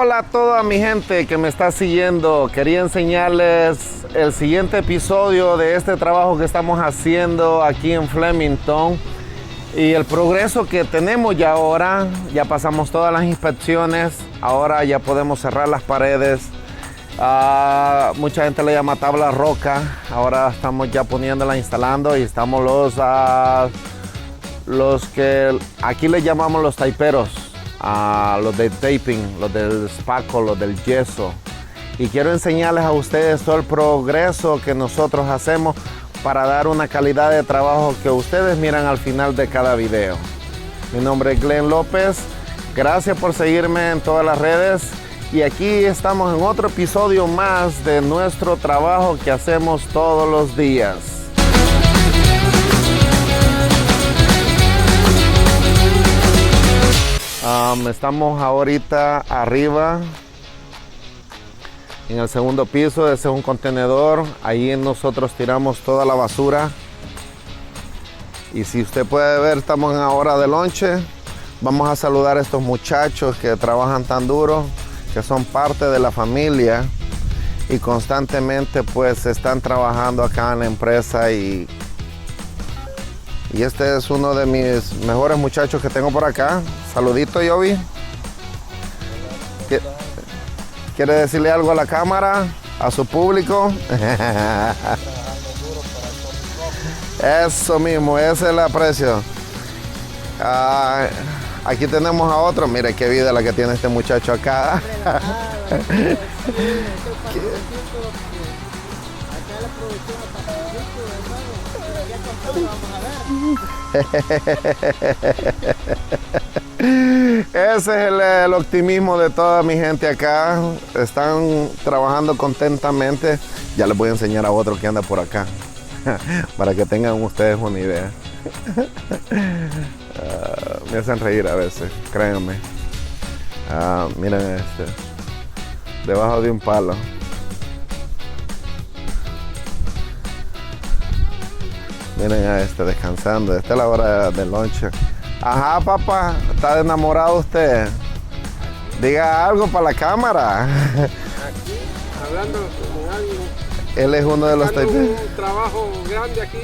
Hola a toda mi gente que me está siguiendo. Quería enseñarles el siguiente episodio de este trabajo que estamos haciendo aquí en Flemington y el progreso que tenemos ya ahora. Ya pasamos todas las inspecciones, ahora ya podemos cerrar las paredes. Mucha gente le llama tabla roca, ahora estamos ya poniéndola, instalando, y estamos los que aquí le llamamos los taiperos. Los del taping, los del spackle, los del yeso. Y quiero enseñarles a ustedes todo el progreso que nosotros hacemos para dar una calidad de trabajo que ustedes miran al final de cada video. Mi nombre es Glenn López. Gracias por seguirme en todas las redes. Y aquí estamos en otro episodio más de nuestro trabajo que hacemos todos los días. Estamos ahorita arriba en el segundo piso. Ese es un contenedor. Ahí nosotros tiramos toda la basura. Y si usted puede ver, estamos en la hora de lonche. Vamos a saludar a estos muchachos que trabajan tan duro, que son parte de la familia y constantemente pues están trabajando acá en la empresa. Y este es uno de mis mejores muchachos que tengo por acá. Saludito, Yobi. ¿Quiere decirle algo a la cámara, a su público? Eso mismo, ese es el aprecio. Aquí tenemos a otro. Mire qué vida la que tiene este muchacho acá. Ese es el optimismo de toda mi gente acá. Están trabajando contentemente. Ya les voy a enseñar a otro que anda por acá para que tengan ustedes una idea. Me hacen reír a veces, créanme. Miren este, debajo de un palo. Miren a este descansando. Esta es la hora del lonche. Ajá, papá, ¿está enamorado usted? Diga algo para la cámara. Aquí, hablando con alguien. Él es uno de los un trabajo grande aquí.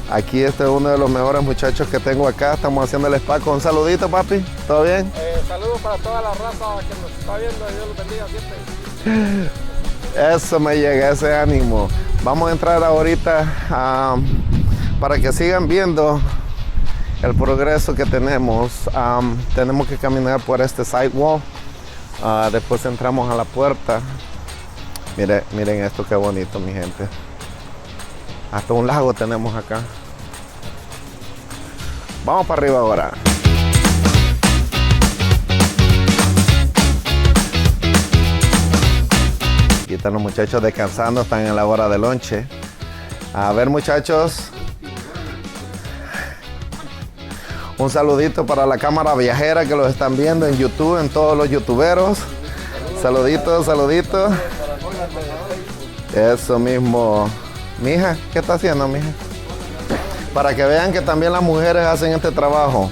Aquí este es uno de los mejores muchachos que tengo acá. Estamos haciendo el spa. Un saludito, papi. ¿Todo bien? Saludos para toda la raza que nos está viendo. Dios los bendiga siempre. Eso me llega, ese ánimo. Vamos a entrar ahorita para que sigan viendo el progreso que tenemos. Tenemos que caminar por este sidewall. Después entramos a la puerta. Miren esto, qué bonito, mi gente. Hasta un lago tenemos acá. Vamos para arriba ahora. Aquí están los muchachos descansando, están en la hora de lonche. A ver, muchachos. Un saludito para la cámara viajera que los están viendo en YouTube, en todos los youtuberos. Saluditos, saluditos. Eso mismo. Mija, ¿qué está haciendo, mija? Para que vean que también las mujeres hacen este trabajo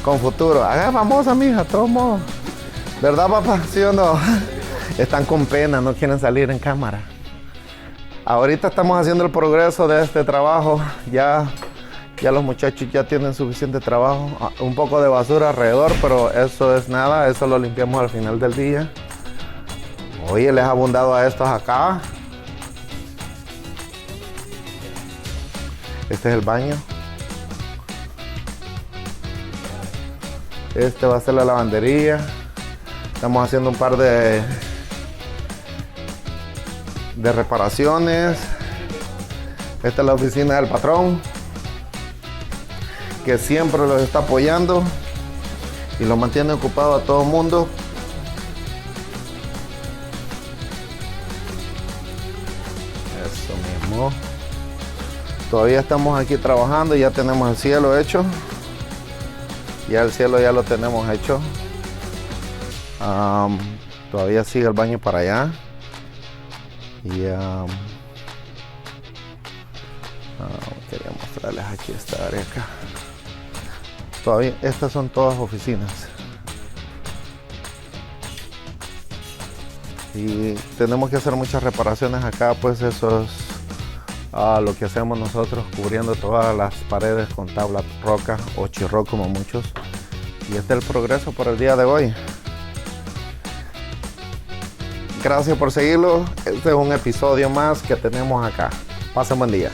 con futuro. Haga famosa, mija, todos modos. ¿Verdad, papá? ¿Sí o no? Están con pena, no quieren salir en cámara. Ahorita estamos haciendo el progreso de este trabajo. Ya los muchachos ya tienen suficiente trabajo. Un poco de basura alrededor, pero eso es nada. Eso lo limpiamos al final del día. Oye, les ha abundado a estos acá. Este es el baño. Este va a ser la lavandería. Estamos haciendo un par de reparaciones. Esta es la oficina del patrón, que siempre los está apoyando y los mantiene ocupado a todo el mundo. Eso mismo. Todavía estamos aquí trabajando, ya tenemos el cielo hecho. Ya el cielo ya lo tenemos hecho. Todavía sigue el baño para allá. Y quería mostrarles aquí esta área acá. Todavía, estas son todas oficinas. y tenemos que hacer muchas reparaciones acá, pues eso es lo que hacemos nosotros, cubriendo todas las paredes con tabla roca o chirro como muchos. Y este es el progreso por el día de hoy. Gracias por seguirlo. Este es un episodio más que tenemos acá. Pasen buen día.